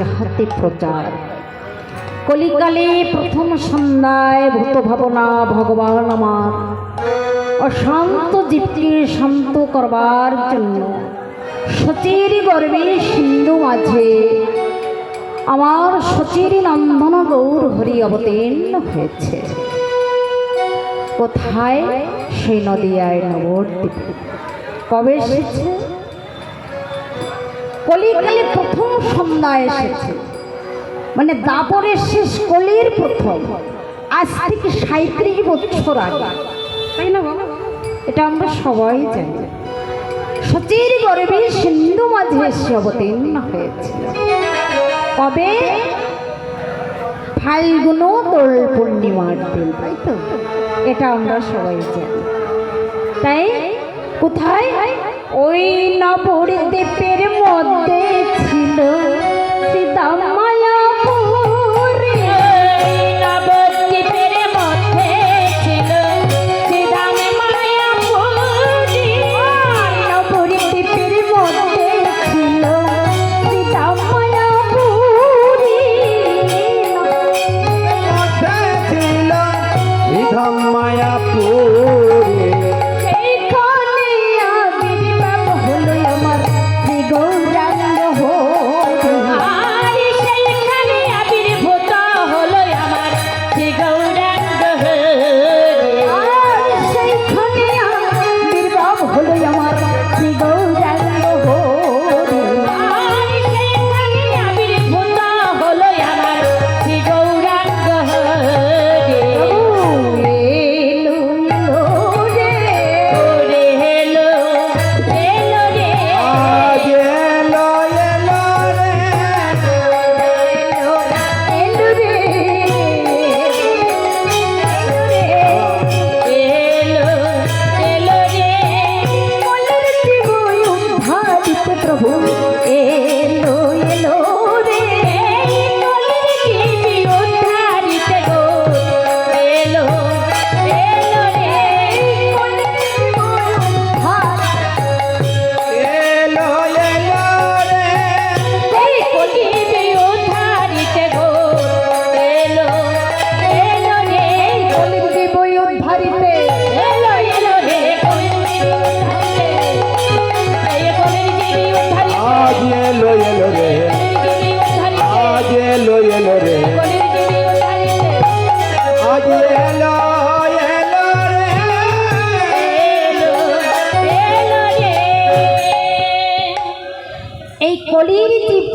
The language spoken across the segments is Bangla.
যাহাতে প্রচার। কলিকালে প্রথম সন্ধ্যায় ভূত ভাবনা ভগবান আমার অশান্ত জীবকে শান্ত করবার জন্য সচের গর্বে সিন্ধু মাঝে আমার সচের নন্দন গৌর হরি অবতীর্ণ হয়েছে। কোথায়? সেই নদিয়ায় নবদ্বীপে। কবে এসেছে? কলিকালে প্রথম সন্ধ্যায় এসেছে, মানে দাপরের শেষ কলির প্রথম, আজ থেকে ৩৭ বছর আগে, তাই না বাবা? এটা আমরা সবাই জানি। সচের গর্বে সিন্ধু মাঝে এসে অবতীর্ণ হয়েছে। কবে? ফাল্গুন দোল পূর্ণিমার দিন, তাই তো? এটা আমরা সবাই জানি। তাই কোথায়? ওই নবদ্বীপের মধ্যে ছিল সীতা মায়াপুরে। নবদ্বীপের মধ্যে ছিল সীতা মায়াপুরে। নবদ্বীপের মধ্যে ছিল সীতা মায়াপুরে। ছিল সীতা মায়াপুরে।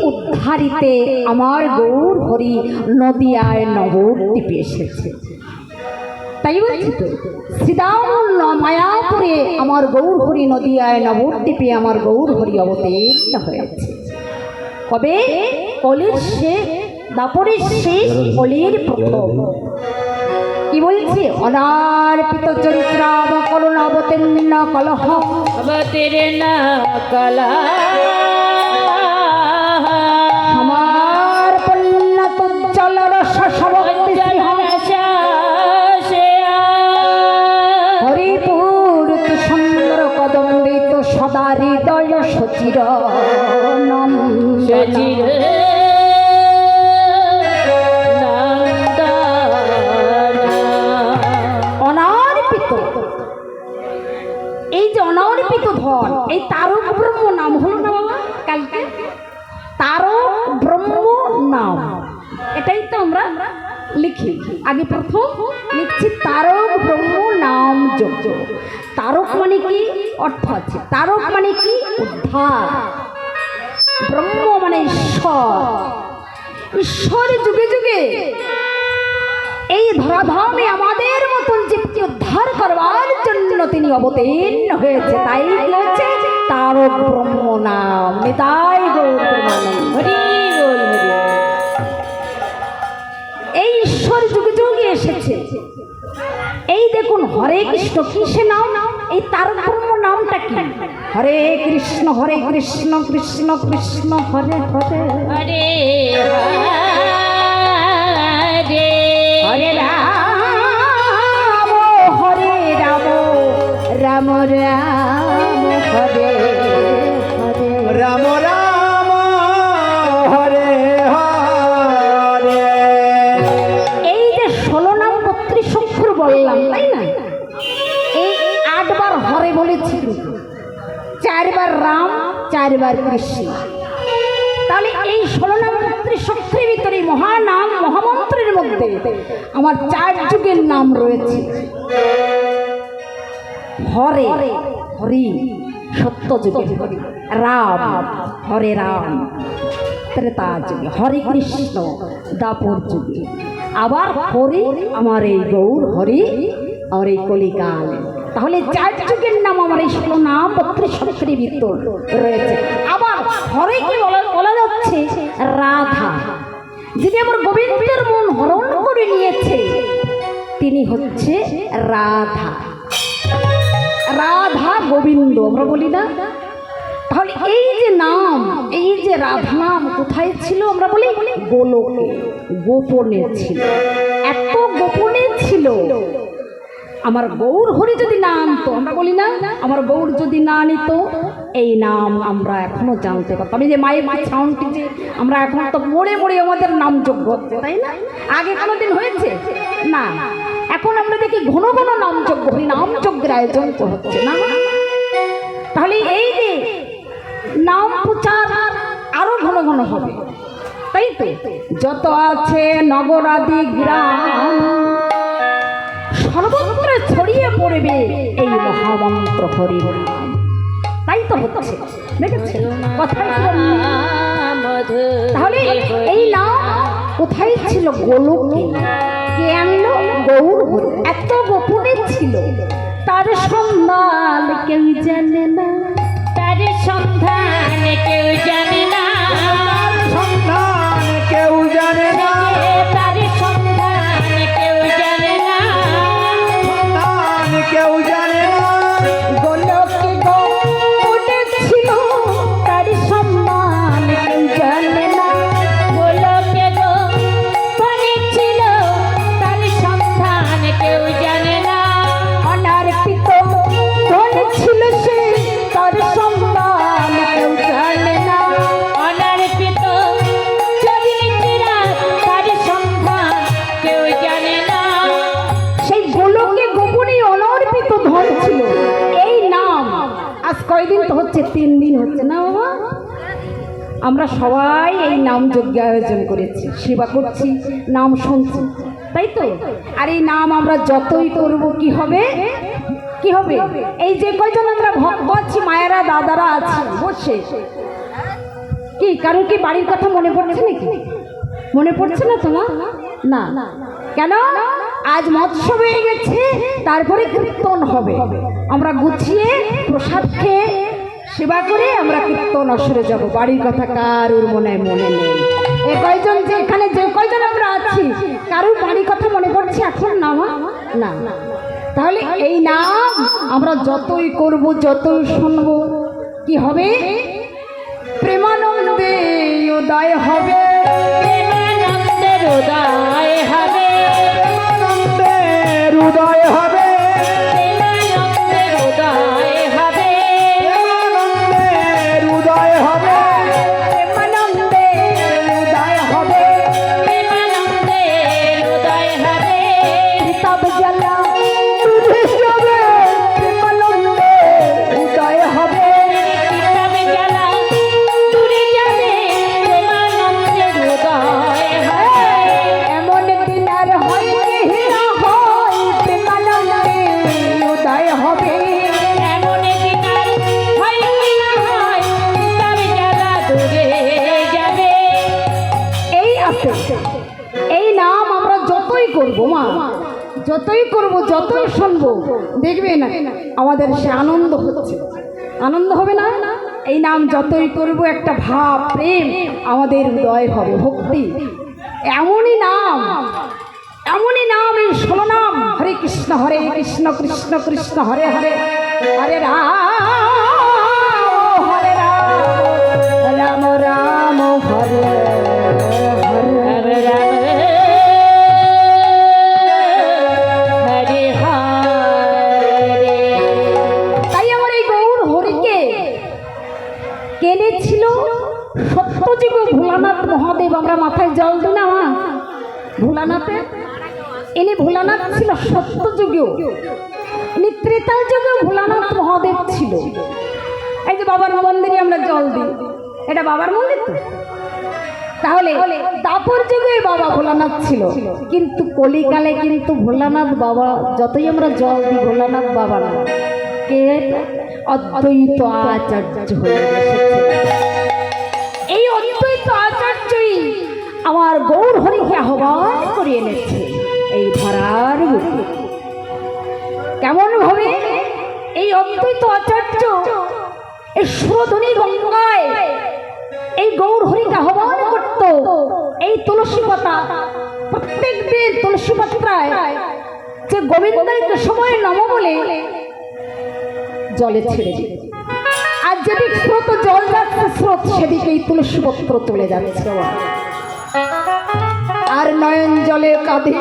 উদ্ধারিতে আমার গৌর হরি নদিয়ায় নবদ্বীপে এসেছে। তাই বলছি তো, শ্রীদাম মায়াপুরে আমার গৌর হরি নদিয়ায় নবদ্বীপে আমার গৌর হরি অবতীর্ণ হয়েছে। কবে? কলির শেষ, দাপরের শেষ কলির প্রথম। কি বলছি? অনার্পিত চরিত্রাব করুণা অবতীর্ণ কলহ অবতীর্ণ কলহ হৃদয় সচির অনার্পিত। এই যে অনার্পিত ধন, এই তারক ব্রহ্ম নাম হলো না বাবা কালকে? তারক ব্রহ্ম নাম, এটাই তো আমরা লিখি। আগে প্রথম লিখছি তারক ব্রহ্ম নাম যজ্ঞ। তারক মানে কি? অর্থ আছে। তারক মানে কি? উদ্ধার। ব্রহ্ম মানে ঈশ্বর। ঈশ্বর যুগে যুগে এই ধরাধামে আমাদের মতন জীবকে উদ্ধার করবার জন্য তিনি অবতীর্ণ হয়েছে। তাই হয়েছে তারক ব্রহ্ম নাম। নিতাই গৌর প্রেমানন্দ হরি বল হরি। এই ঈশ্বর যুগে যুগে এসেছে। এই দেখুন হরে কৃষ্ণ, কিসে নাম? এই তারক ব্রহ্ম নামটা কি? হরে কৃষ্ণ কৃষ্ণ কৃষ্ণ হরে হরে, হরে হরে রাম রাম রাম হরে হরে, রাম রাম হরে হরে। চারবার কৃষ্ণ। তাহলে এই 16 নাম শক্তির ভিতরে মহানাম মহামন্ত্রের মধ্যে আমার 4 যুগের নাম রয়েছে। হরে হরি সত্য যুগের হরি, রাম হরে রাম ত্রেতা যুগে, হরে কৃষ্ণ দাপর যুগে, আবার হরি আমার এই গৌর হরি আর এই কলিকাল। তাহলে 4 যুগের নাম আমার এই 16 নাম 32 শক্তির ভিতর রয়েছে। আবার হরে কি বলা যাচ্ছে? রাধা, যিনি আমার গোবিন্দের মন হরণ করে নিয়েছে তিনি হচ্ছে রাধা। রাধা গোবিন্দ আমরা বলি না? তাহলে এই যে নাম, এই যে রাধা নাম কোথায় ছিল? আমরা বলি গোলকে, গোপনে ছিল। এত গোপনে ছিল। আমার গৌর হরি যদি না আনতো, আমরা বলি না আমার গৌর যদি না নিত, এই নাম আমরা এখনো জানতে পারতাম। আমি যে মায়ের সাউন্ডটি যে আমরা এখন তো মরে মরে আমাদের নাম যোগ্য হচ্ছে, তাই না? আগে কোনোদিন হয়েছে না। এখন আমরা দেখি ঘন ঘন নাম যোগ্য, হরি নাম যজ্ঞের আয়োজন হচ্ছে না। তাহলে এই যে নাম প্রচার আরো ঘন ঘন হবে, তাই তো? যত আছে নগরাদি গ্রাম সর্বত্র ছড়িয়ে পড়বে এই মহামন্ত্র হরি নাম। তাই তো হচ্ছে, দেখেছেন কথাই তাহলে এই নাম কোথায় ছিল? গোলকে। কে আনলো? গৌর হরি। এত গোপনে ছিল, তার সন্ধান কেউ জানে না, তার সন্ধান কেউ জানে না, সন্ধান কেউ জানে না, তার সন্ধান কেউ জানে না, সন্ধান কেউ জানে না। গোলকে গোপনে ছিল, তার সন্ধান কেউ জানে না, গোলকে গোপনে ছিল, তার সন্ধান কেউ জানে না। অনার্পিত ধন ছিল সে, তার সন্ধান কেউ জানে না, অনার্পিত চরিত্রা তার সন্ধান কেউ জানে না। সেই গোলকে গোপনে অনর্পিত ধন ছিল এই নাম। আজ কয়দিন তো হচ্ছে? 3 দিন হচ্ছে না বাবা? আমরা সবাই এই নাম যজ্ঞ আয়োজন করেছি, সেবা করছি, নাম শুনছি, তাই তো? আর এই নাম আমরা যতই করব কি হবে? কি হবে? এই যে কয়জন আমরা ভক্ত আছি, মায়েরা দাদারা আছে বসে, কি কারোর কি বাড়ির কথা মনে পড়ছে নাকি? মনে পড়ছে না তোমার? না কেন? আজ মৎস্য হয়ে গেছে, তারপরে কীর্তন হবে। আমরা গুছিয়ে প্রসাদ খেয়ে সেবা করে আমরা কীর্তন আসরে যাব। বাড়ির কথা কারোর মনে নেই। এ কয়জন যে এখানে যে কয়জন আমরা আছি, কারোর বাড়ির কথা মনে পড়ছে এখন? না। তাহলে এই নাম আমরা যতই করব, যতই শুনবো, কি হবে? প্রেমানন্দে উদয় হবে, প্রেমানন্দের উদয় হবে, প্রেমানন্দের উদয় হবে, প্রেমানন্দের উদয় হবে, প্রেমানন্দের উদয় হবে, প্রেমানন্দের উদয় হবে, প্রেমানন্দের উদয় হবে। তব জ্বালা দূরে যাবে, প্রেমানন্দের উদয় হবে, তব জ্বালা দূরে যাবে, প্রেমানন্দের উদয় হবে। এমন দিন আর হয় না হয়, প্রেমানন্দের উদয় হবে, এমন দিন আর হয় না হয়, তব জ্বালা দূরে যাবে। এই আছে, এই নাম আমরা যতই করব মা, যতই করব, যতই শুনবো, দেখবে না আমাদের সে আনন্দ হচ্ছে। আনন্দ হবে না? এই নাম যতই করব একটা ভাব প্রেম আমাদের হৃদয় হবে, ভক্তি। এমনই নাম এই 16 নাম। হরে কৃষ্ণ কৃষ্ণ কৃষ্ণ হরে হরে, হরে রাম হরে রাম, রাম রাম হরে হরে, হরে হরে। তাই আমার এই গৌর হরিকে কেনেছিল সত্যযুগ ভোলানাথ মহাদেব। আমরা মাথায় জল দিই না মা ভোলানাথে? ইনি ভোলানাথ ছিল সত্যযুগেও, ইনি ত্রেতা যুগেও ভোলানাথ মহাদেব ছিল। এই যে বাবার মন্দিরে আমরা জল দিই, এটা বাবার মন্দির তো। তাহলে দাপর যুগে বাবা ভোলানাথ ছিল, কিন্তু কলিকালে কিন্তু ভোলানাথ বাবা যতই আমরা জল দিই, ভোলানাথ বাবা না, কে অদ্বৈত আচার্য হয়ে এসেছে। এই অদ্বৈত আচার্যই আমার গৌর হরিকে আহ্বান করে এনেছে এই ধরার বুকে। কেমন ভাবে এই অদ্বৈত আচার্য এই সুরধনী গঙ্গায় এই গৌর হরিকে আহ্বান করত। এই তুলসী পাতা, প্রত্যেক দিন তুলসী পাতায় যে গোবিন্দের সময় নম বলে জলে ছেড়ে দিত, আর যেদিক স্রোত জল যাচ্ছে স্রোত সেদিকে এই তুলসী পত্র চলে যাচ্ছে। আর নয়ন জলে কাঁদে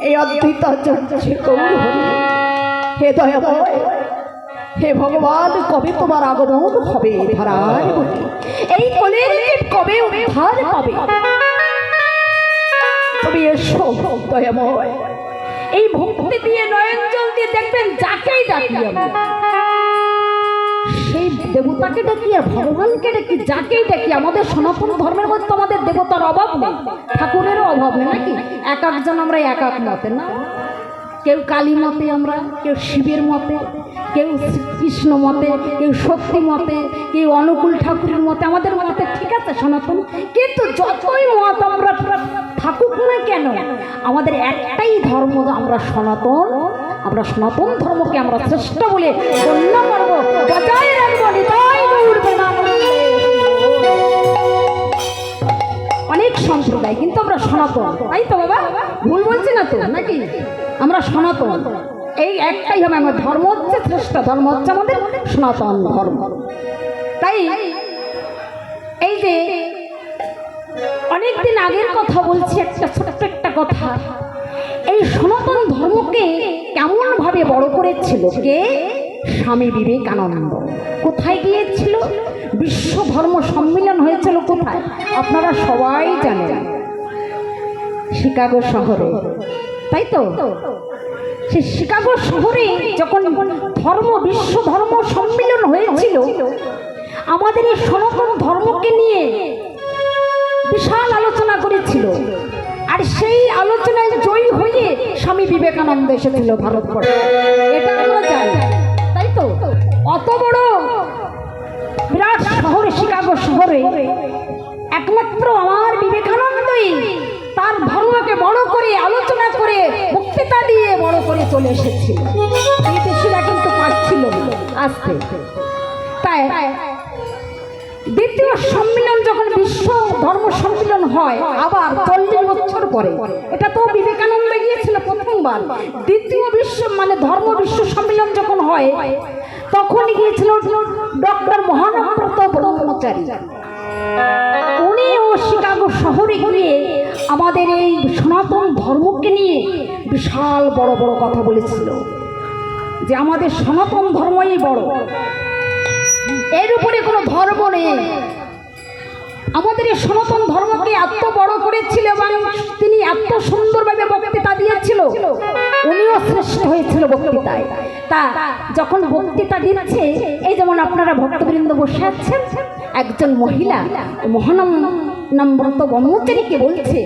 এই অদ্বৈত আচার্য গৌর হরি, হে দয়াময়, হে ভগবান, কবে তোমার আগমন হবে ধরার বুকে? এই কলির কবে উদ্ধার পাবে? তুমি এসো দয়াময়। এই ভক্তি দিয়ে নয়ন জল দিয়ে দেখবেন যাকেই ডাকি আমরা, সেই দেবতাকে ডাকি আর ভগবানকে ডাকি, যাকেই ডাকি। আমাদের সনাতন ধর্মের মধ্যে আমাদের দেবতার অভাব নেই, ঠাকুরেরও অভাব নেই নাকি? এক একজন আমরা এক এক মতে না, কেউ কালী মতে, আমরা কেউ শিবের মতে, কেউ কৃষ্ণ মতে, কেউ শক্তি মতে, কেউ অনুকূল ঠাকুরের মতে, আমাদের মতে ঠিক আছে সনাতন। কিন্তু যতই মত আমরা থাকুক না কেন, আমাদের একটাই ধর্ম, আমরা সনাতন। আমরা সনাতন ধর্মকে আমরা শ্রেষ্ঠ বলে গণ্য করবো, বজায় রাখবো। নিতাই গৌর প্রেমানন্দে। অনেক সম্প্রদায়, কিন্তু আমরা সনাতন, তাই তো বাবা? ভুল বলছি না তো নাকি? আমরা সনাতন, এই একটাই হবে আমার ধর্ম, হচ্ছে শ্রেষ্ঠ ধর্ম, হচ্ছে আমাদের সনাতন ধর্ম। তাই এই যে অনেকদিন আগের কথা বলছি, একটা ছোট্ট একটা কথা। এই সনাতন ধর্মকে কেমন ভাবে বড় করেছিল কে? স্বামী বিবেকানন্দ। কোথায় গিয়েছিল? বিশ্ব ধর্ম সম্মেলন হয়েছিল কোথায়? আপনারা সবাই জানেন, শিকাগো শহরে, তাই তো? সেই শিকাগো শহরে যখন বিশ্ব ধর্ম সম্মেলন হয়েছিল, আমাদের এই সনাতন ধর্মকে নিয়ে বিশাল আলোচনা করেছিল। আর সেই আলোচনায় জয়ী হয়ে স্বামী বিবেকানন্দ এসেছিল ভারতবর্ষে, এটা আমরা জানি, তাই তো? অত বড় বিরাট শহরে, শিকাগো শহরে, একমাত্র আমার বিবেকানন্দই তার ধর্মকে বড় করে আলোচনা করে বক্তৃতা দিয়ে বড় করে চলে এসেছিল। বিদেশিরা কিন্তু পারছিল আসতে। তাই দ্বিতীয় সম্মেলন যখন বিশ্ব ধর্ম সম্মেলন হয়, আবার 40 বছর পরে, এটা তো বিবেকানন্দ গিয়েছিল প্রথমবার। দ্বিতীয় বিশ্ব ধর্ম বিশ্ব সম্মেলন যখন হয়, তখন গিয়েছিল ডক্টর মহানব্রত ব্রহ্মচারী। উনিও শিকাগো শহরে গিয়ে আমাদের এই সনাতন ধর্মকে নিয়ে বিশাল বড় বড় কথা বলেছিল, যে আমাদের সনাতন ধর্মই বড়, এর উপরে কোনো ধর্ম নেই। আমাদের এই সনাতন ধর্মকে এত বড় করেছিল এবং তিনি এত সুন্দরভাবে বক্তৃতা দিয়েছিল, উনিও শ্রেষ্ঠ হয়েছিল বক্তৃতায়। তা যখন বক্তৃতা দিচ্ছে, এই যেমন আপনারা ভক্তবৃন্দ বসে আছেন, একজন মহিলা মহানম্রত ব্রহ্মচারীকে বলছে,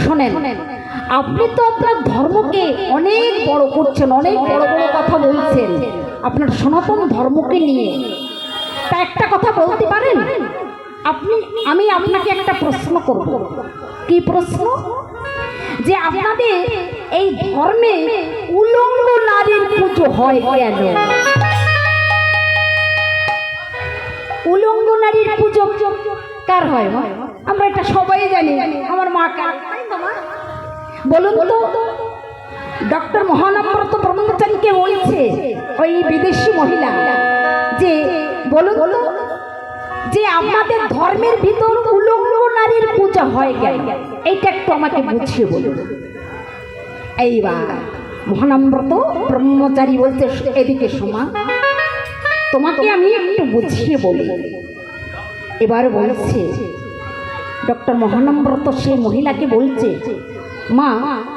শোনেন, আপনি তো আপনার ধর্মকে অনেক বড় করছেন, অনেক বড় বড় কথা বলছেন আপনার সনাতন ধর্মকে নিয়ে, তা একটা কথা বলতে পারেন? আমি আপনাকে একটা প্রশ্ন করব। কি প্রশ্ন? যে আপনাদের এই ধর্মে উলঙ্গ নারীর পুজো হয় কেন? উলঙ্গ নারীর পুজো কার হয়? আমরা এটা সবাই জানি, আমার মা কার, বলুন তো। ডক্টর মহানব্রত ব্রহ্মচারীকে বলছে ওই বিদেশি মহিলা, যে বলুন তো, যে আমাদের ধর্মের ভিতর উলঙ্গ নারীর পূজা হয় কেন? এইটা একটু আমাকে বুঝিয়ে বলুন। এইবার মহানম্রত ব্রহ্মচারী বলতে, এদিকে শোনা, তোমাকে আমি একটু বুঝিয়ে বলি। এবার বলছে ডক্টর মহানম্রত সেই মহিলাকে বলছে, মা,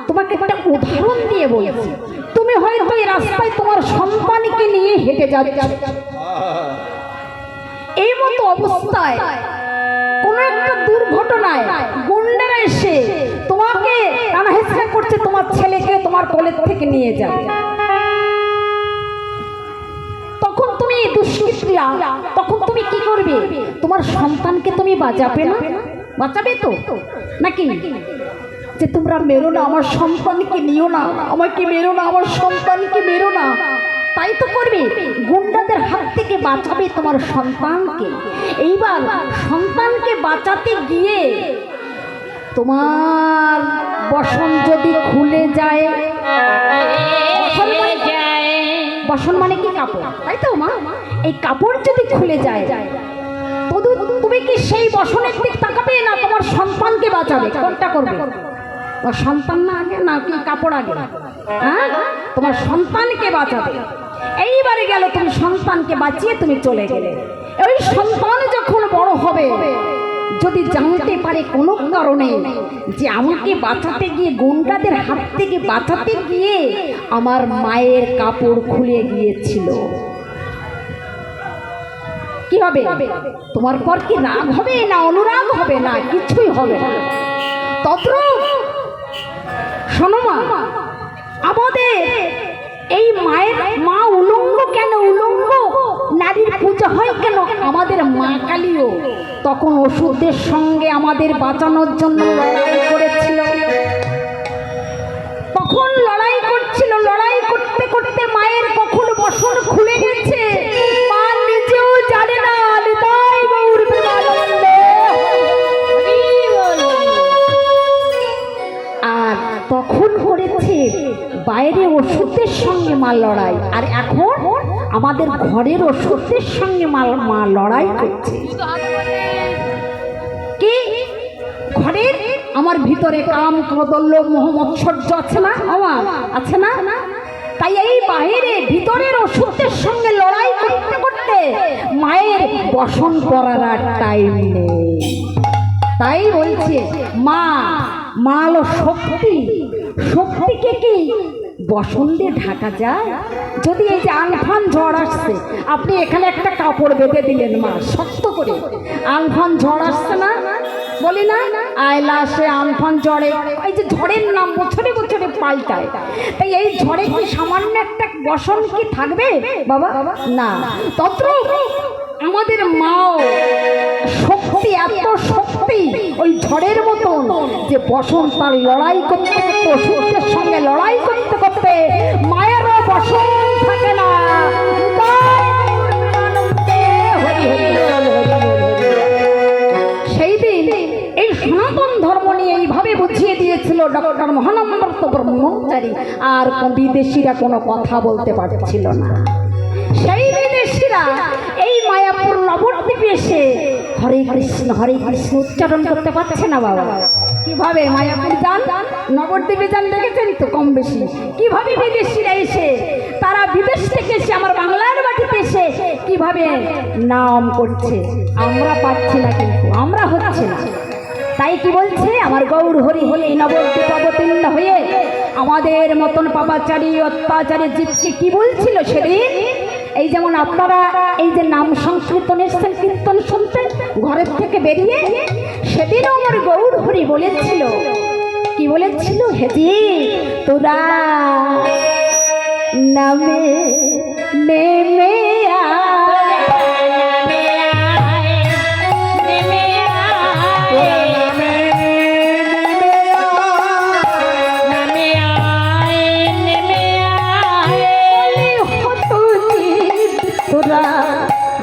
তোমাকে একটা উদাহরণ দিয়ে বলছি। তুমি হয়তো এই রাস্তায় তোমার সন্তানকে নিয়ে হেঁটে যাচ্ছ, এই মতো অবস্থায় কোন একটা দুর্ঘটনায় গুন্ডারা এসে তোমাকে টানাহেঁচড়া করছে, তোমার ছেলেকে তোমার কোলের থেকে নিয়ে যাবে, তখন তুমি দুষ্কৃতীরা, তখন তুমি কি করবে? তোমার সন্তানকে তুমি বাঁচাবে না? বাঁচাবে তো নাকি? যে তোমরা মেরো না, আমার সন্তানকে নিও না, আমাকে মেরো না, আমার সন্তানকে মেরো না, তাই তো করবে। গুন্ডাদের হাত থেকে বাঁচাবে তোমার সন্তানকে। এইবার সন্তানকে বাঁচাতে গিয়ে তোমার বসন যদি খুলে যায়, বসন মানে কি? কাপড়, তাই তো মা? এই কাপড় যদি খুলে যায়, তুমি কি সেই বসনের দিক তাকাবে না তোমার সন্তানকে বাঁচাবে? কোনটা করবে? সন্তান না আগে, না কি কাপড় আগে? হ্যাঁ, তোমার সন্তানকে বাঁচাবে। এইবারে গেল, তুমি সন্তানকে বাঁচিয়ে তুমি চলে গেলে। ওই সন্তান যখন বড় হবে, যদি জানতে পারে কোনো কারণে যে আমাকে বাঁচাতে গিয়ে, গুন্ডাদের হাত থেকে বাঁচাতে গিয়ে আমার মায়ের কাপড় খুলে গিয়েছিল, কি হবে? তোমার পর কি রাগ হবে না অনুরাগ হবে? না, কিছুই হবে না। তদ্রূপ শোনো মা, আমাদের এই মায়ের, মা উলঙ্গ কেন? উলঙ্গ নারীর পূজা হয় কেন? আমাদের মা কালীও তখন অসুরদের সঙ্গে আমাদের বাঁচানোর জন্য লড়াই করেছিল। তখন লড়াই করছিল, লড়াই করতে করতে মায়ের কখন বসন খুলে গেছে মা নিজেও জানে না। নিতাই গৌর প্রেমানন্দ। আর তখন করেছে বাইরে ওষুধের সঙ্গে মা লড়াই, আর এখন আমাদের ঘরের ওষুধের সঙ্গে মা লড়াই করছে। কি ঘরের আমার ভিতরে কাম ক্রোধ মোহ মৎসর্য আছে না? আমার আছে না? তাই এই বাইরে ভিতরের ওষুধের সঙ্গে লড়াই করতে করতে মায়ের বসন করার আর টাইম নেই। তাই বলছে মা, মা হলো শক্তি। শক্তিকে কি বসন দিয়ে ঢাকা যায়? যদি এই যে আলফান ঝড় আসছে, আপনি এখানে একটা কাপড় বেঁধে দিলেন মা শক্ত করে, আলফান ঝড় আসছে না? বলি না, আয়লা আসে আলফান ঝড়ে। এই যে ঝড়ের নাম বছরে বছরে পাল্টায়, তাই এই ঝড়ে কি সামান্য একটা বসন কি থাকবে বাবা? না। তদ্রূপ আমাদের মাও শক্তি, এত শক্তি ওই ঝড়ের মতন যে বসন তার লড়াই করতে করতে, অসুরদের সঙ্গে লড়াই করতে করতে মায়েরও বসন থাকে না। সেই দিন এই সনাতন ধর্ম নিয়ে এইভাবে বুঝিয়ে দিয়েছিল ডক্টর মহানন্দ ব্রহ্মচারী, আর বিদেশিরা কোনো কথা বলতে পারছিল না। সেই বিদেশিরা এই মায়াপুর নবদ্বীপে এসে হরে কৃষ্ণ উচ্চারণ করতে পারছে না বাবা। কিভাবে মায়াপুর যান, নবদ্বীপে যান, দেখেছেন তো কম বেশি কিভাবে বিদেশিরা এসে, তারা বিদেশ থেকে এসে আমার বাংলার মাটিতে এসে কিভাবে নাম করছে। আমরা পাচ্ছি না, কিন্তু আমরা হচ্ছে না। তাই কি বলছে, আমার গৌর হরি হলে নবদ্বীপ অবতীর্ণ হয়ে আমাদের মতন পাপাচারী অত্যাচারী জীবকে কি বলছিল সেদিন? এই যেমন আপনারা এই যে নাম সংকীর্তন এসছেন, কীর্তন শুনতে ঘরের থেকে বেরিয়ে, সেদিনও আমার গৌর হরি বলেছিল, কি বলেছিল? হেজি তোরা নামে নেমে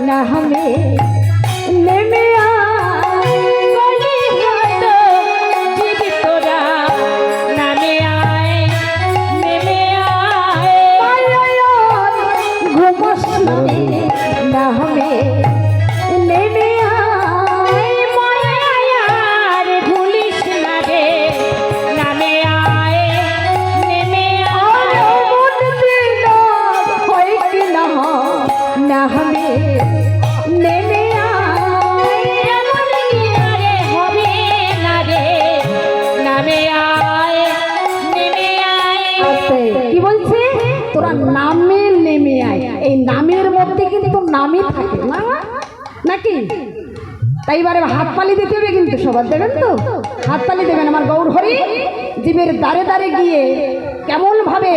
না হমে নেমে আয়, গলি হাত জিদ তোরা নামে আয়, নেমে আয়, মায়ার ঘুমস না হমে নেমে আয়, মায়ার ভুলিস না রে, নামে আয়, নেমে আয়, মন দিন হয় কি না না হমে নেমে আয়, এমন রে হবে না রে, নামে আয়, নেমে আয়। কি বলছে? তোরা নামে নেমে আয়। এই নামের মধ্যে কিন্তু নামই থাকে না, নাকি? তাই এবারে হাততালি দিতে হবে কিন্তু, সবার দেবেন তো? হাততালি দেবেন। আমার গৌর হরি জীবের দ্বারে দ্বারে গিয়ে কেমন ভাবে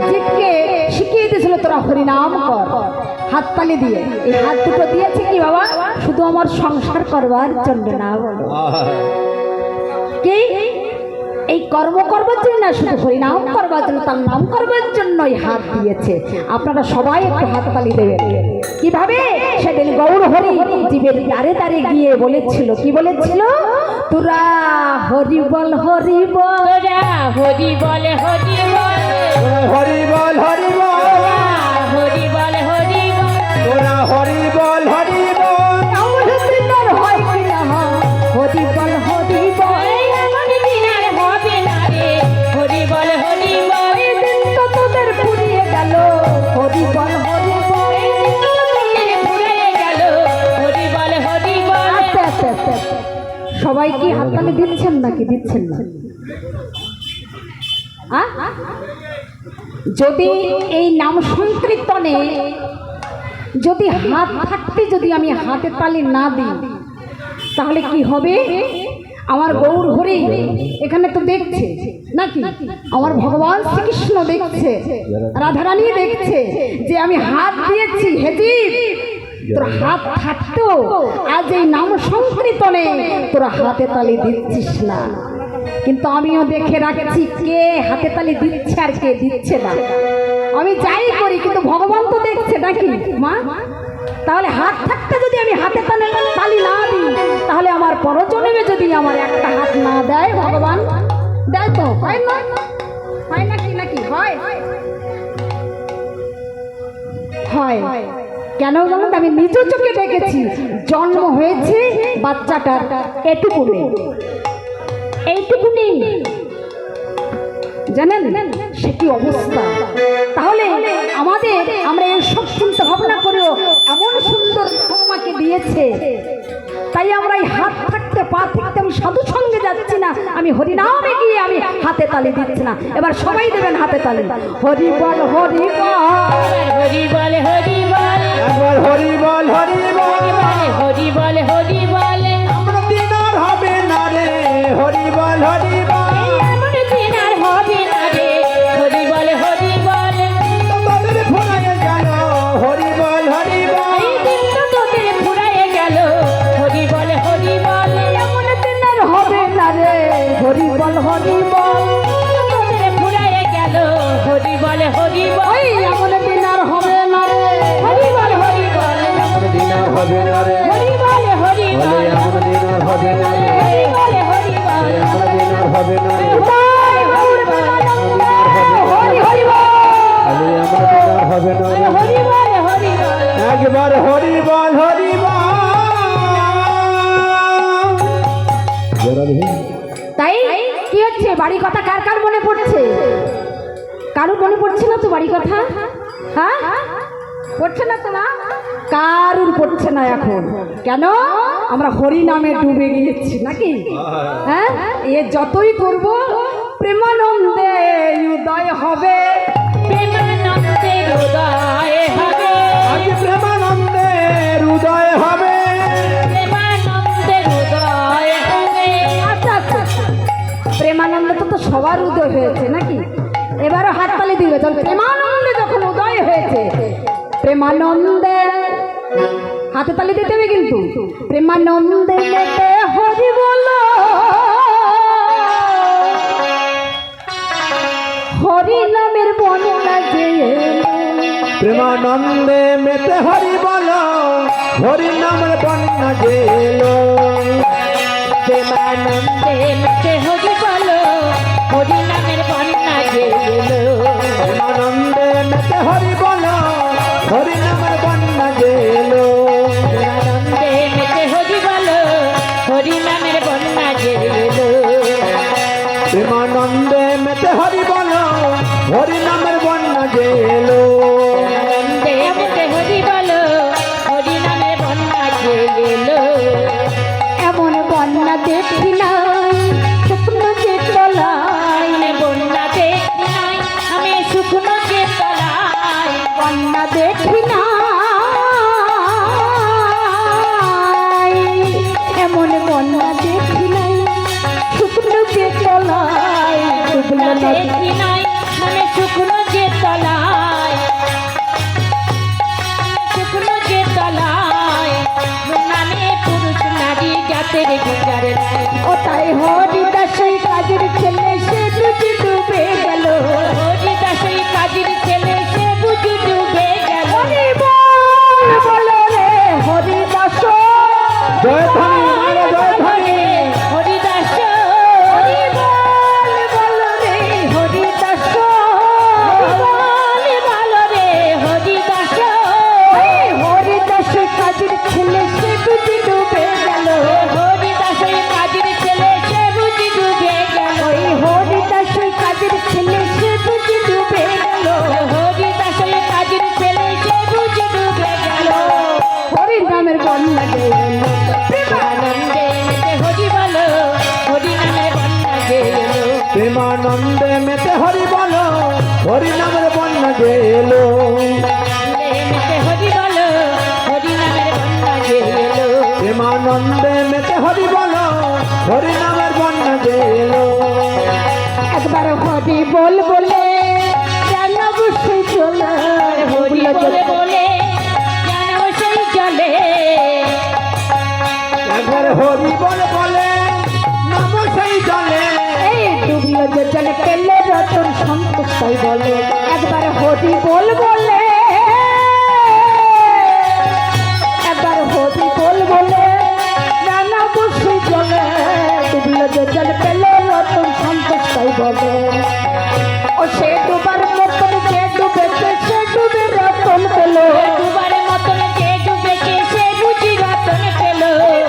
জীবকে শিখিয়ে দিয়েছিল, তোরা হরিনাম কর, হাততালি দিয়ে। এই হাত দুটো দিয়েছে কি বাবা? শুধু আমার সংসার করবার জন্য না, বলো কি এই কর্ম করবার জন্য না, শুধু হরিনাম করবার জন্য, তার নাম করবার জন্যই হাত দিয়েছে। আপনারা সবাই একটু হাততালি দেবেন। কিভাবে? সেদিন গৌর হরি জীবের দ্বারে দ্বারে গিয়ে বলেছিল, কি বলেছিল? তোরা হরি বল হরি বল, তোরা হরি বল হরি বল, হরি বল হরি বল, হরি বল হরি বল, তোরা হরি বল হরি বল। আমার দিদার হয় কি না হয়? হরি বল হরি বল, এমন দিন আর হবে না রে, হরি বল হরি বল, এই দিন তো তোদের পুড়িয়ে গেল, হরি বল হরি বল। তোদের ফুরিয়ে গেল, হরি বল হরি বল। আস্তে আস্তে আস্তে আস্তে। সবাই কি হাততালি দিচ্ছেন নাকি দিচ্ছেন না? আ? যদি এই নাম সংকীর্তনে যদি হাত থাকতে যদি আমি হাতে তালি না দিই, তাহলে কি হবে? আমার গৌর হরি এখানে তো দেখছে নাকি, আমার ভগবান শ্রীকৃষ্ণ দেখছে, রাধারানী দেখছে যে আমি হাত দিয়েছি। হেজি তোর হাত থাকতেও আজ এই নাম সংকীর্তনে তোরা হাতে তালি দিচ্ছিস না, কিন্তু আমিও দেখে রাখছি কে হাতে তালি দিচ্ছে আর কে দিচ্ছে না। আমি যাই করি কিন্তু ভগবান তো দেখছে নাকি মা? তাহলে হাত থাকতে যদি আমি হাতে তালি না দিই, তাহলে আমার পরজন্মে যদি আমার একটা হাত না দেয় ভগবান, দেয় তো? হয় না? হয় নাকি? নাকি হয়? হয়। কেন জানো? আমি নিজ চোখে দেখেছি, জন্ম হয়েছে বাচ্চাটার এটুকু নেই, এইটুকু নেই, জানেন সে কি অবস্থা? তাহলে আমাদের আমরা এইসব চিন্তা ভাবনা করেও এমন সুন্দর আমাকে দিয়েছে, তাই আমরা এই হাত থাকতে পা থাকতে আমি সাধু সঙ্গে যাচ্ছি না, আমি হরিনামে গিয়ে আমি হাতে তালি দিচ্ছি না। এবার সবাই দেবেন হাতে তালি। হরি বল হরি বল, হরি বল হরি বল, একবার হরি বল হরি বল। হরি বল হরি বল, আমরা দিন আর হবে না রে, হরি বল হরি বল। এমন দিন আর হবে না রে, হরি বল হরি বল, তোদের ফুরাইয়ে গেল, হরি বল হরি বল। এই দিন তো তোদের ফুরাইয়ে গেল, হরি বল হরি বল, এমন দিন আর হবে না রে, হরি বল হরি বল। তোদের ফুরাইয়ে গেল, হরি বল হরি বল, ওই এমন দিন আর হবে না রে, হরি বল হরি বল, এমন দিন আর হবে না রে, হরি বল হরি বলে বল, এমন দিন আর হবে না রে, হরি বল হরি বল, এমন দিন আর হবে না রে, জয় গৌর প্রেমানন্দ, হরি হরি বল। বলে এমন দিন আর হবে না রে। হরি বল হরি বল, একবার হরি বল হরি বল। তাই কি হচ্ছে? বাড়ি কথা কার কার মনে পড়ছে? কারো মনে পড়ছে না তো বাড়ি কথা? হ্যাঁ, পড়ছে না তো না? কারুর পড়ছে না এখন। কেন? আমরা হরি নামে ডুবে গিয়েছি নাকি? হ্যাঁ, এ যতই করব প্রেমানন্দে উদয় হবে, প্রেমানন্দের উদয় হবে, আজ প্রেমানন্দের উদয় হবে। প্রেমানন্দের উদয় হবে, আচ্ছা আচ্ছা আচ্ছা। প্রেমানন্দ তো সবার উদয় হয়েছে নাকি? এবারও হাততালি দিবে। তখন প্রেমানন্দে যখন উদয় হয়েছে, প্রেমানন্দে হাতে তালি দিতে হবে কিন্তু। প্রেমানন্দে মেতে হরি বলো, হরি নামের বন্যা যে প্রেমানন্দে মেতে হরি বল, হরি নামের বন্যা যে এলো। প্রেমানন্দে মেতে হরি বল, হরি নামের বন্যা যে এলো, প্রেমানন্দে মেতে হরি বল, হরি নামের বন্যা যে এলো। প্রেমানন্দে মেতে হরি বল, হরি নামের বন্যা যে এলো, প্রেমানন্দে মেতে হরি বল, হরি নামের বন্যা যে এলো। প্রেমানন্দে মেতে হরি বল, হরি নামের বন্যা যে এলো, এমন বন্যা দেখি নাই শুকনো যে তলায়, বন্যা দেখি নাই আমি শুকনো যে তলায়, বন্যা দেখি না রাতের গুজার নাই। ও তাই হরিদাস ওই কাজের ছেলে সে বুঝি ডুবে গেল। হরিদাস ওই কাজের ছেলে সে বুঝি ডুবে গেল। হরি বল বলো রে হরিদাস, জয়ধ্বনি মারো জয়ধ্বনি। হরিদাস হরি বল বলো রে হরিদাস, বলে ভালো রে হরিদাস। এই হরিদাস ওই কাজের ছেলে সে বুঝি ডুবে গেল। হরিদাস ওই কাজের ছেলে সে বুঝি ডুবে গেল। ওই হরিদাস ওই কাজের ছেলে সে বুঝি ডুবে গেল। হরিদাস ওই কাজের ছেলে সে বুঝি ডুবে গেল। হরির নামের বন্যা গেল। আনন্দে মেতে হরি বলো, হরি নামে বন্যা গেল। প্রেমানন্দে মেতে হরি বলো, হরি নামের বন্যা গেল। মেতে হরি বলো, হরি নামের বন্যা গেল। প্রেমানন্দে মেতে হরি বলো, হরি নামের বন্যা গেল। একবার হরি বল বলে যেন বসে চলে হরি বলে বলে যেন সেই চলে। একবার হরি বলে বলে নাম সেই জলে। এই ডুবলো যে জলে পেলে রতন সন্তোষ তাই বলে। একবার হরি বল বলে, একবার হরি বল বলে যেন বসে চলে। ডুবলো যে জলে পেলে রতন সন্তোষ তাই বলে। ও সে ডুবার মতন যে ডুবেছে সে ডুবে রতন পেল। দুবার মতন যে ডুবেছে সে বুঝি রতন পেল।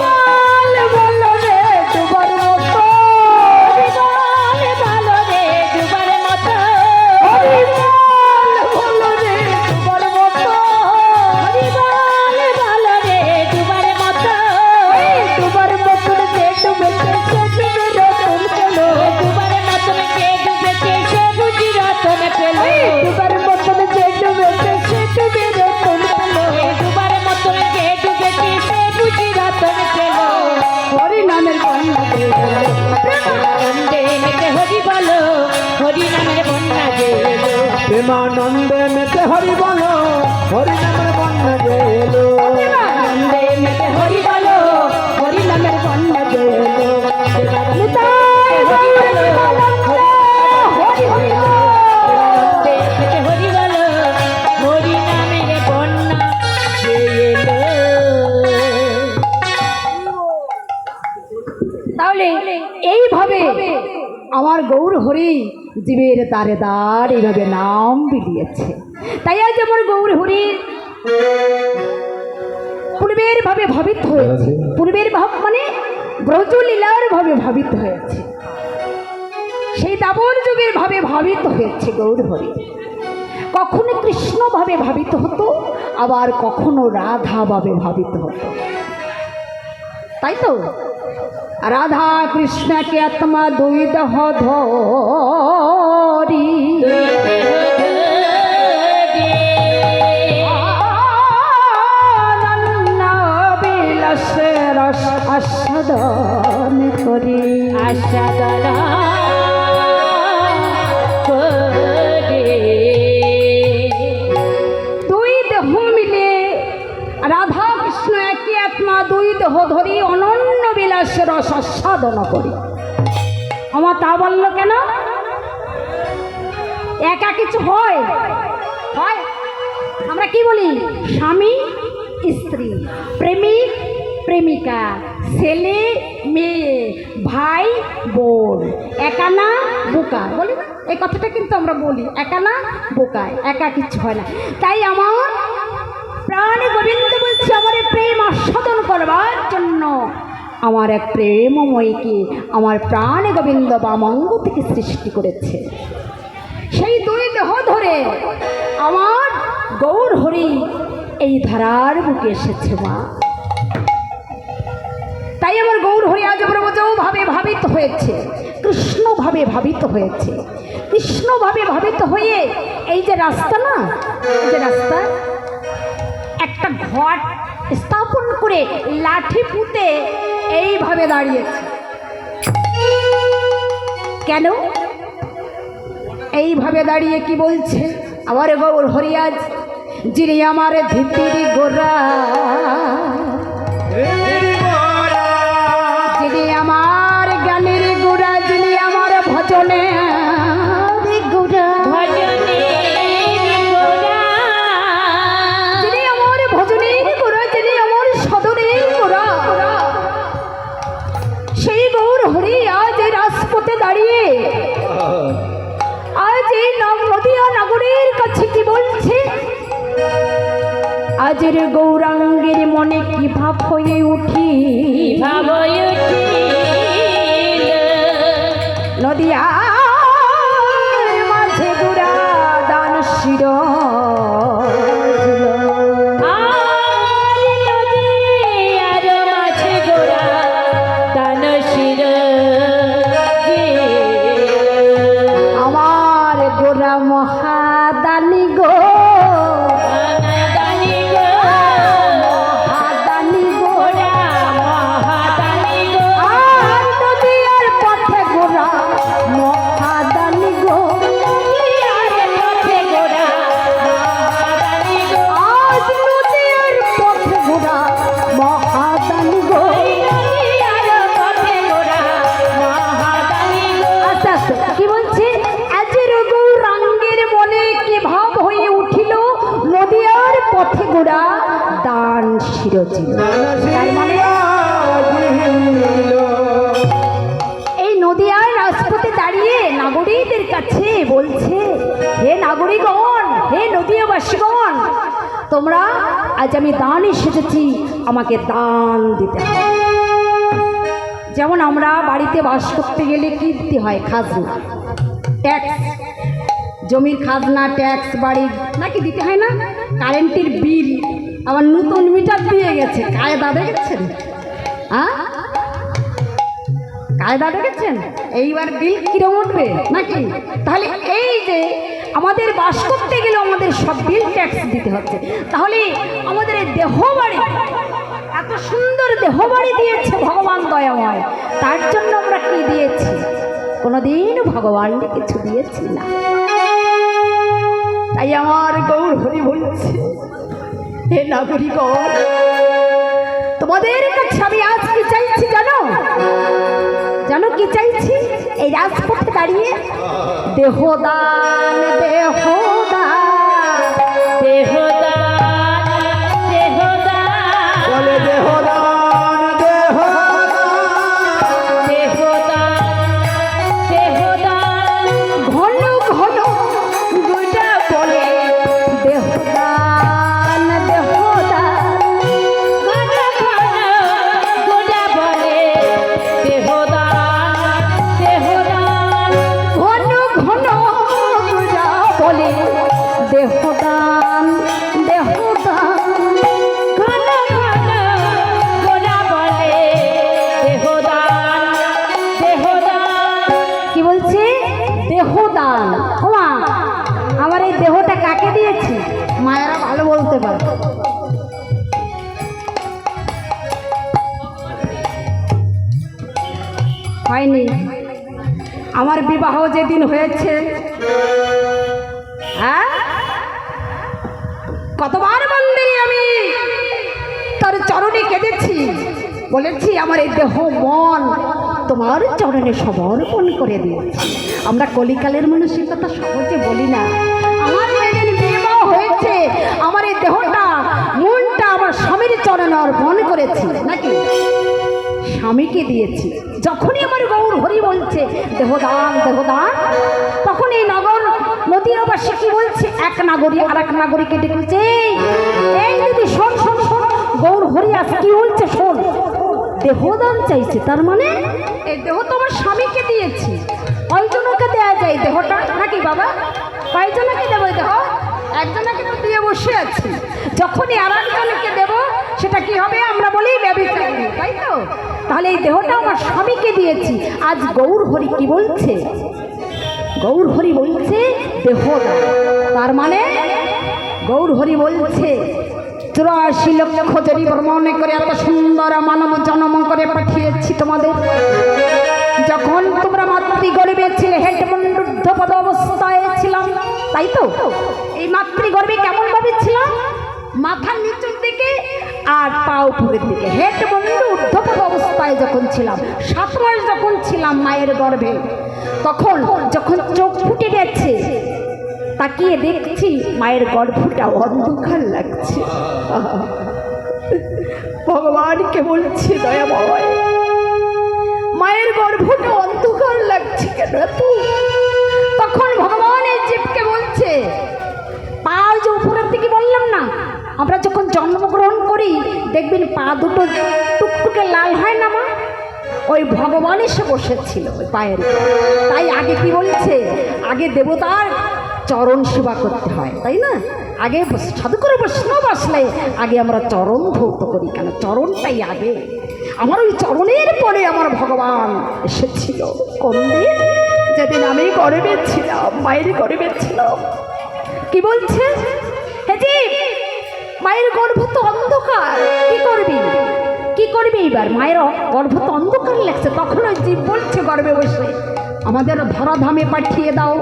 বল বলো রে ডুবার মতো, বলে ভালো রে দুবার মতো। হরি বল বলো রে ডুবার মতো। হরি বলে ভালো রে দুবার মতো। এই ডুবার মতন যে ডুবেছে সে ডুবে রতন পেল। দুবার মতন যে ডুবেছে সে বুঝি রতন পেল। এই ডুবার মতন যে ডুবেছে সে ডুবে রতন পেল। দুবার মতন যে ডুবেছে সে বুঝি রতন পেল। হরি নামের বন্যা গেল। আনন্দে মেতে হরি বলো, হরি নামের বন্যা গেল। প্রেমানন্দে মেতে হরি বলো, হরি নামের বন্যা গেল। আনন্দে মেতে হরি বলো, হরি নামের বন্যা গেল। নিতাই গৌর নিত্যানন্দ, হরি হরি বল। আনন্দে মেতে হরি বলো, হরি নামের বন্যা গেল। তাহলে এইভাবে আমার গৌর হরি জীবের দ্বারে দ্বার এইভাবে নাম বিলিয়েছে। তাই আজ আমার গৌর হরি পূর্বের ভাবে ভাবিত হয়েছে। পূর্বের ভাব মানে ব্রজলীলার ভাবে ভাবিত হয়েছে। সেই দাবর যুগের ভাবে ভাবিত হয়েছে গৌর হরি। কখনো কৃষ্ণ ভাবে ভাবিত হতো, আবার কখনো রাধা ভাবে ভাবিত হতো। তাই তো রাধা কৃষ্ণকে আত্মা দুই দেহ ধরি আনন্দ বিলাসে রস আস্বাদন করি। আস্বাদন করে। দুই দেহ মিলে রাধা কৃষ্ণ একই আত্মা দুই দেহ ধরি অনন্য বিলাস রস আস্বাদন করি। আমার তা বললো কেন? একা কিছু হয়? হয়। আমরা কি বলি? স্বামী স্ত্রী, প্রেমিক প্রেমিকা, ছেলে মেয়ে, ভাই বোন, একা না বোকা বলি না? এই কথাটা কিন্তু আমরা বলি, একা না বোকায়, একা কিছু হয় না। তাই আমার প্রাণ গোবিন্দ বলছে আমার প্রেম আস্বাদন করবার জন্য আমার এক প্রেমময়ীকে আমার প্রাণ গোবিন্দ বামঙ্গ থেকে সৃষ্টি করেছে। সেই দুই দেহ ধরে আমার গৌর হরি এই ধারার বুকে এসেছে মা। তাই আমার গৌর হরি আজ ভাবে ভাবিত হয়েছে, কৃষ্ণ ভাবে ভাবিত হয়েছে। কৃষ্ণ ভাবে ভাবিত হয়ে এই যে রাস্তা না, এই যে রাস্তা একটা ঘট স্থাপন করে লাঠি পুঁতে এইভাবে দাঁড়িয়েছে। কেন এইভাবে দাঁড়িয়ে কি বলছে? আবার গৌর হরিয়াজ যিনি আমার ধিতির গোরা দাঁড়িয়ে আজ এই নদিয়া নগরের কাছে কি বলছে, আজের গৌরাঙ্গের মনে কি ভাব হয়ে উঠি, ভাব উঠিল নদিয়ার মাঝে গুড়া দান শির আর মাঝে গোড়া দান শির আমার গোরা মহাদানি গো, দানি গো মহাদানি গো, মহাদানি গো আর নদিয়ার পথে গোরা মহাদানি গো, পথে গোড়া মহাদানি গো আজ নদিয়ার পথে গোরা মহাদানি গো। পথে গোড়া মহাদানি গো আস্তে আস্তে কি বলছে, আজের গৌরাঙ্গের মনে কি ভাব হয়ে উঠিল, নদিয়ার পথে গোড়া দান শিরচিল। তার মানে এই নদিয়ার রাজপথে দাঁড়িয়ে নাগরিকদের কাছে বলছে, হে নাগরিকগণ, হে নদিয়াবাসীগণ, তোমরা আজ আমি দান এসেছি, আমাকে দান দিতে হবে। যেমন আমরা বাড়িতে বাস করতে গেলে কি দিতে হয়, খাজনা, ট্যাক্স, জমির খাজনা, ট্যাক্স, বাড়ি নাকি দিতে হয় না, কারেন্টের বিল, আবার নতুন মিটার দিয়ে গেছে, কায়দা দেখেছেন? হ্যাঁ, কায়দা দেখেছেন? এইবার বিল কিরম উঠবে নাকি? তাহলে এই যে আমাদের বাস করতে গেলে আমাদের সব বিল ট্যাক্স দিতে হচ্ছে, তাহলে আমাদের এই দেহ বাড়ি, এত সুন্দর দেহ বাড়ি দিয়েছে ভগবান দয়াময়, তার জন্য আমরা কি দিয়েছি? কোনোদিন ভগবানকে কিছু দিয়েছি না। তাই আমার গৌর হরি বলছে, হে নাগরিকগণ, তোমাদের কাছে আমি আজ কি চাইছি জানো? জানো কি চাইছি? এই রাজপথে দাঁড়িয়ে দেহদান, দেহদান, দেহদান দেহদান বলে দেহদান দেহদান দেহদান দেহদান ঘন ঘন গুজা বলে দেহদান, দেহদান, ঘন ঘন গোড়া বলে দেহদান দেহদান ঘন ঘন গুজা বলে দেহদান, দেহদান। ঘন ঘন গোড়া বলে দেহদান দেহদান কি বলছে? দেহদান। ওমা, আমার এই দেহটা কাকে দিয়েছি? মায়েরা ভালো বলতে পারে। হয়নি। আমার বিবাহ যেদিন হয়েছে, হ্যাঁ, কতবার মন্দিরে আমি তার চরণে কেঁদেছি, বলেছি আমার এই দেহ মন তোমার চরণে সমর্পণ করে দিয়েছি। আমরা কলিকালের মানুষের কথা সহজে বলি না। আমার যেদিন বিবাহ হয়েছে, আমার এই দেহটা মনটা আমার স্বামীর চরণে অর্পণ করেছি, নাকি স্বামীকে দিয়েছি। যখনই আমার গৌর হরি বলছে দেহদান, দেহদান, তখন এই নগর নদিয়াবাসী কি বলছে, এক নাগরী আর এক নাগরীকে ডেকেছে, এই দিদি শোন শোন শোন, গৌর হরি আছে কি বলছে শোন, দেহদান চাইছে। তার মানে এই দেহ তো আমার স্বামীকে দিয়েছি। কয়জনকে দেওয়া যায় দেহটা নাকি বাবা? কয়জনকে দেবো দেহ? একজনকে তো দিয়ে বসে আছি, যখনই আর একজনকে দেবো সেটা কি হবে? আমরা বলি ব্যভিচারী, তাই তো? তাহলে এই দেহটা আমার স্বামীকে দিয়েছি। আজ গৌর হরি কি বলছে? গৌর হরি বলছে দেহদান। তার মানে গৌর হরি বলছে 84 লক্ষ জরি ভ্রমণ করে এত সুন্দর মানব জন্ম করে পাঠিয়েছি তোমাদের। যখন তোমরা মাতৃগর্ভে ছিলে, হেটমন্ডুদ্ধপদ অবস্থায় ছিলাম, তাই তো? এই মাতৃগর্ভে কেমন ভাবে ছিলাম? মাথার নিচের দিকে আর পা উপরের দিকে, হেটমন্ডু ঊর্ধ্বপদ অবস্থায় যখন ছিলাম, 7 মাস যখন ছিলাম মায়ের গর্ভে, তখন যখন চোখ ফুটে গেছে, তাকিয়ে দেখছি মায়ের গর্ভটা অন্ধকার লাগছে। ভগবানকে বলছি দয়াময়, মায়ের গর্ভটা অন্ধকার লাগছে কেন? দেখবেন পা দুটো টুকটুকে লাল হয় না মা, ওই ভগবান এসে বসেছিল ওই পায়ের উপর। তাই আগে কি বলছে, আগে দেবতার চরণ সেবা করতে হয়, তাই না? আগে সাধু করে বৈষ্ণব আসলে আগে আমরা চরণ ধৌত করি, কেন চরণটাই আগে। আমার ওই চরণের পরে আমার ভগবান এসেছিল কোন দিন, যেদিন আমি গর্বে ছিলাম, মায়ের গর্বে ছিলাম। কি বলছে হে জীব, মায়ের গর্ভ তো অন্ধকার, কি করবি কি করবি এবার, মায়ের গর্ভ তো অন্ধকার লাগছে। তখন ওই জীব বলছে গর্বে বসে, আমাদের ধরাধামে পাঠিয়ে দাও।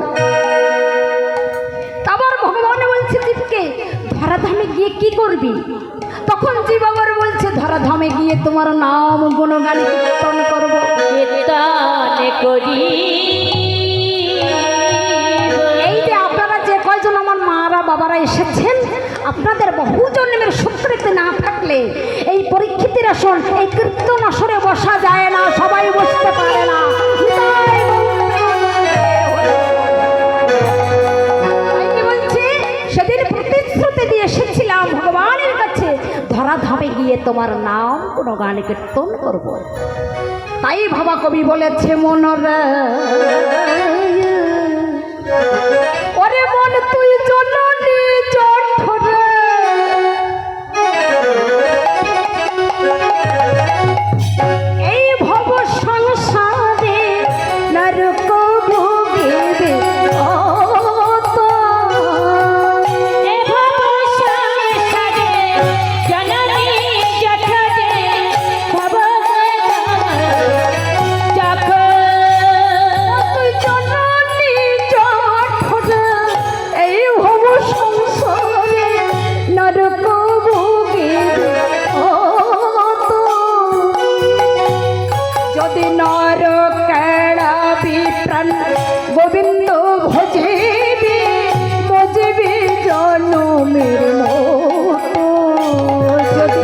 আবার ভগবান বলছে জীবকে, ধরাধামে গিয়ে কি করবি? তখন জীব আবার বলছে, ধরাধামে গিয়ে তোমার নাম গুণগান কীর্তন করবো। কীর্তন করি। এই যে আপনারা যে কয়জন আমার মারা বাবারা এসেছেন, আপনাদের বহু জন্মের সূত্রেতে না থাকলে এই পরীক্ষিতের আসন, এই কীর্তন আসরে বসা যায় না, সবাই বসতে পারে না। সেদিন প্রতিশ্রুতি দিয়ে এসেছিলাম ভগবানের কাছে, ধরাধামে গিয়ে তোমার নাম কোনো গান কীর্তন করব। তাই ভাবা কবি বলেছে, মনরে ওরে মন তুই জননী জঠরে, এই ভব সংসারে নরক ভোগিবে অত। এ ভব সংসারে জননী জঠরে ভব তুই জননী জঠরে, এই ভব সংসারে নরক ভোগিবে অত। যদি নর কেড়াবি প্রাণ গোবিন্দ ভজিবি, ভজিবি জনমের মতো। যদি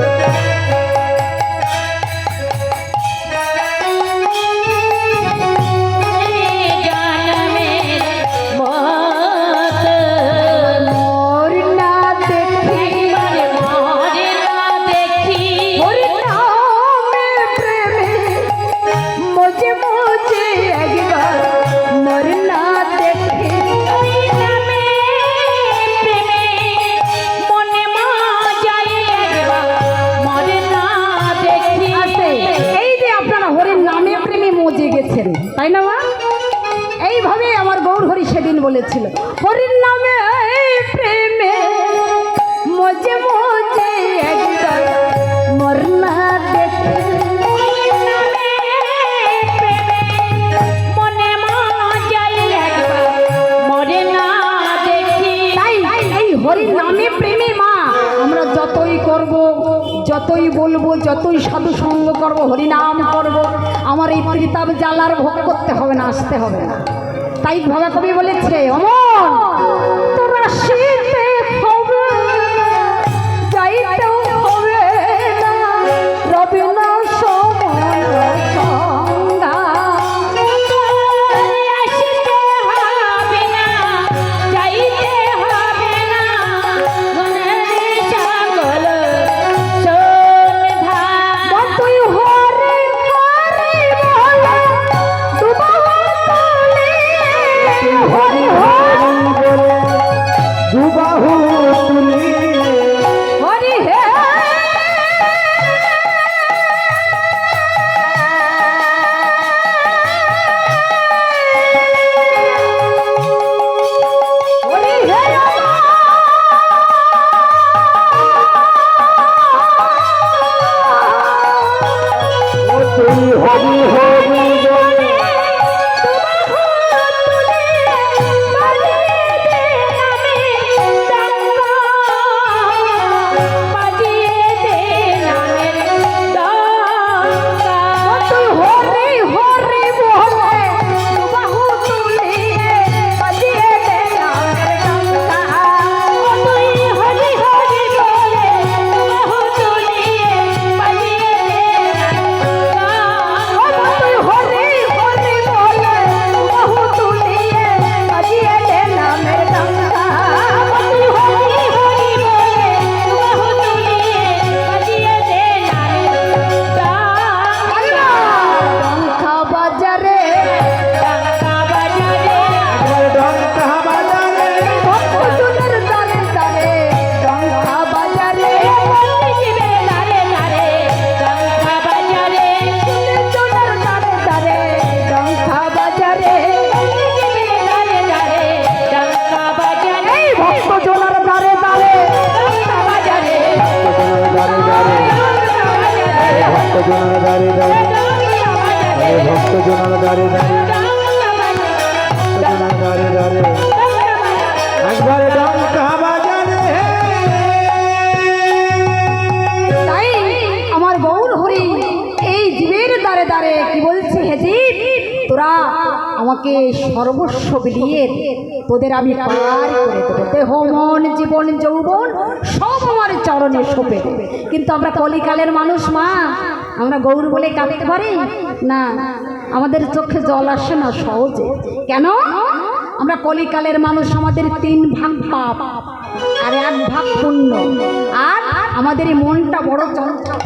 মোর না দেখি হরি নামে প্রেমে মজে মজে একবার, মোর না দেখি আছে। এই যে আপনারা হরির নামে প্রেমে মজে গেছেন, তাই না মা? এইভাবে আমার গৌর হরি সেদিন বলেছিল, হরির নামে প্রেমে মজে মজে একবার, মোর না দেখি এই হরির নামে প্রেমে মা আমরা যতই করব, যতই বলবো, যতই সাধু সঙ্গ করবো, হরিনাম করব, আমার এই ত্রিতাপ জ্বালার ভোগ করতে হবে না, আসতে হবে না। তাই ভাবা কবি বলেছে, অমন তোরা শীতে হবে যাইতেও হবে না, রবে না সময় সঙ্গা। তুই হরে হরে বলে দুবাহর তলে, হরি হরি বলে আমাকে সর্বস্ব বিলিয়ে তোদের আমি পার করে দেবো। দেহ মন জীবন যৌবন সব আমার চরণে সঁপে দেবে। কিন্তু আমরা কলিকালের মানুষ মা, আমরা গৌর বলে কাঁদতে পারি না, আমাদের চোখে জল আসে না সহজে। কেন? আমরা কলিকালের মানুষ, আমাদের 3 ভাগ পাপ আর 1 ভাগ পুণ্য, আর আমাদের এই মনটা বড় চঞ্চল।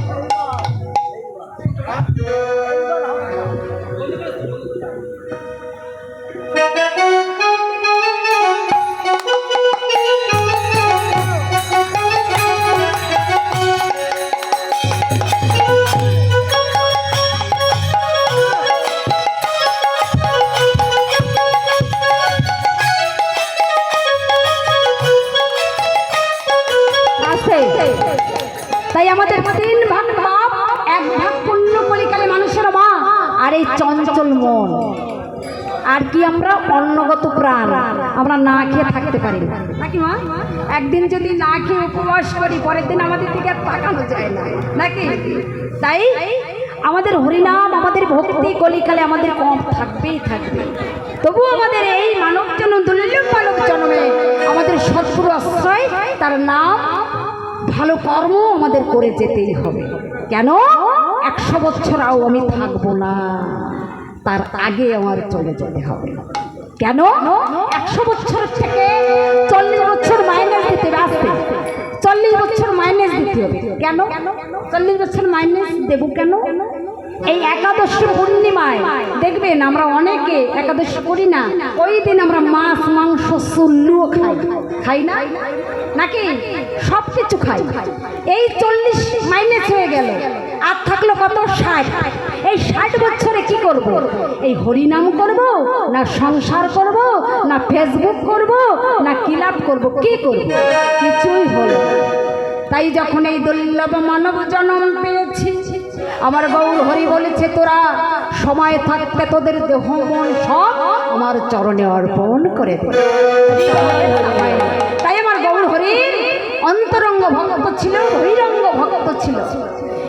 তাই আমাদের 3 ভাগ পাপ 1 ভাগ পুণ্য কলিকালে মানুষের মা, আর এই চঞ্চল মন। আর কি আমরা অন্নগত প্রাণ, আমরা না খেয়ে থাকতে পারি না নাকি মা? একদিন যদি না খেয়ে উপবাস করি, পরের দিন আমাদের দিকে আর তাকানো যায় না নাকি? তাই আমাদের হরিনাম, আমাদের ভক্তি কলিকালে আমাদের কম থাকবেই থাকবে। তবু আমাদের এই মানব জন্ম, দুর্লভ মানব জন্মে আমাদের সৎগুরু আশ্রয়, তার নাম ভালো কর্ম আমাদের করে যেতেই হবে। কেন? 100 বছর আও আমি থাকবো না, তার আগে আমার চলে যেতে হবে। কেন? 100 বছর থেকে 40 বছর মাইনাস দিতে হবে, আসতে 40 বছর মাইনাস দিতে হবে। কেন 40 বছর মাইনাস দেবো? কেন? এই একাদশী পূর্ণিমায় দেখবেন আমরা অনেকে একাদশী করি না, ওই দিন আমরা মাছ মাংস চুল্লুও খাই না নাকি? সব কিছু খাই। এই 40 মাইনাস হয়ে গেল, আর থাকলো কত? 60। এই 60 বছরে কি করব? এই হরিনাম করব, না সংসার করব, না ফেসবুক করব, না ক্লাব করব? কি করব? কিছুই হলো। তাই যখন এই দুর্লভ মানব জন্ম পেয়েছি, আমার গৌর হরি বলেছে, তোরা সময় থাকতে তোদের দেহ মন সব আমার চরণে অর্পণ করে দে। তাই আমার গৌর হরির অন্তরঙ্গ ভক্ত ছিল, বহিরঙ্গ ভক্ত ছিল।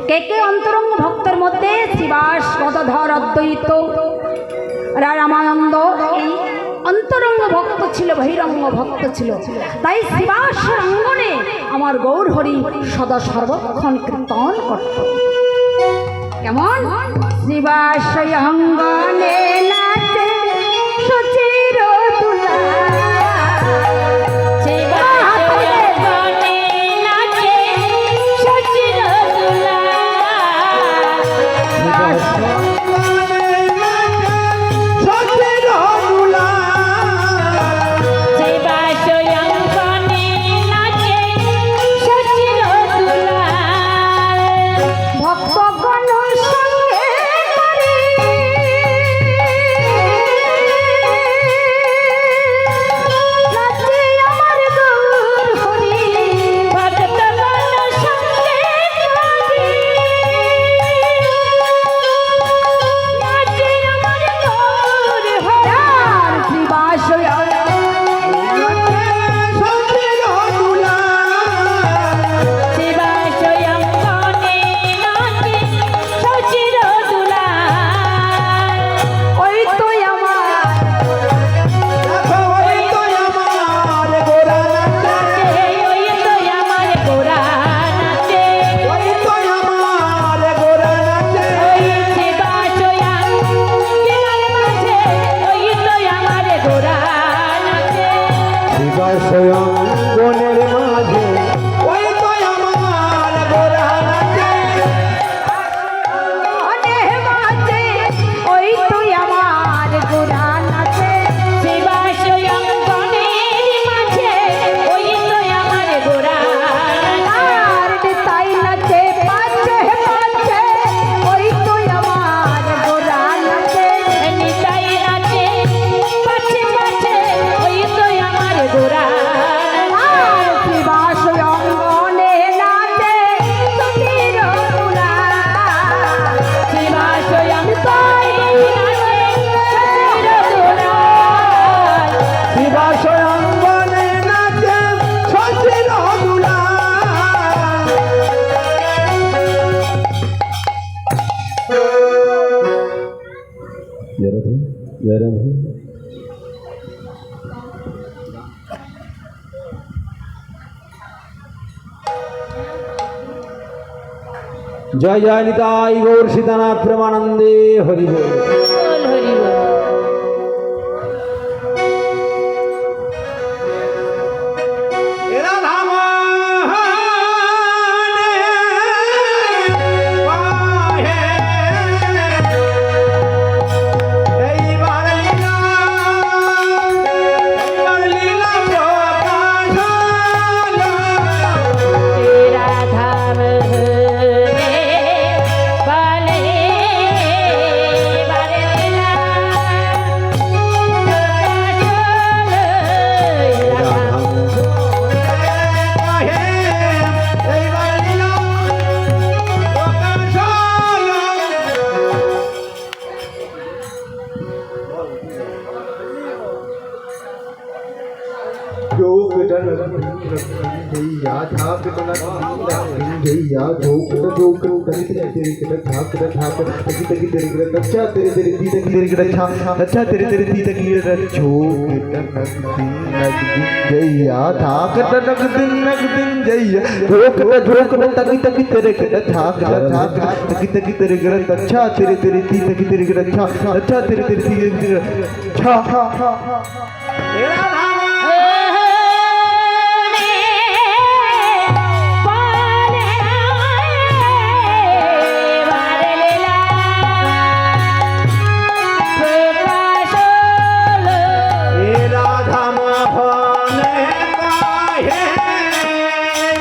কে কে অন্তরঙ্গ ভক্তের মধ্যে? শ্রীবাস, গদাধর, অদ্বৈত, রামানন্দ, এই অন্তরঙ্গ ভক্ত ছিল, বহিরঙ্গ ভক্ত ছিল। তাই শ্রীবাস অঙ্গনে আমার গৌর হরি সদা সর্বক্ষণ কীর্তন করত। কেমন? শ্রীবাস অঙ্গনে নাচে সচির তুলা, जय राधे। জয় জয় নিতাই গৌর সীতানাথ প্রেমানন্দে হরি বল। বল হরি বল। तेरा धाम है बाले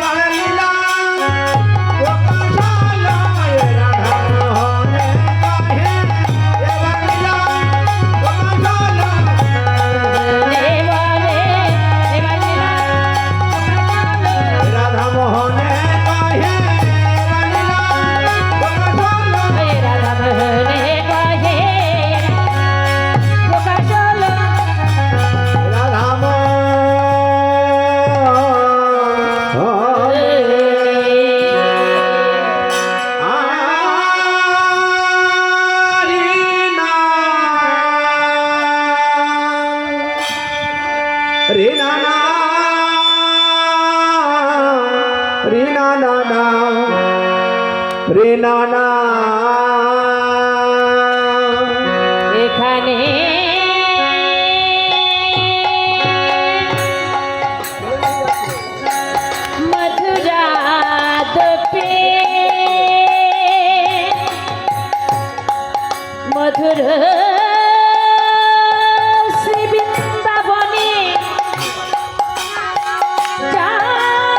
बारे लीला रे नाना रे नाना रे नाना এখানে মথুরা দপে মধুর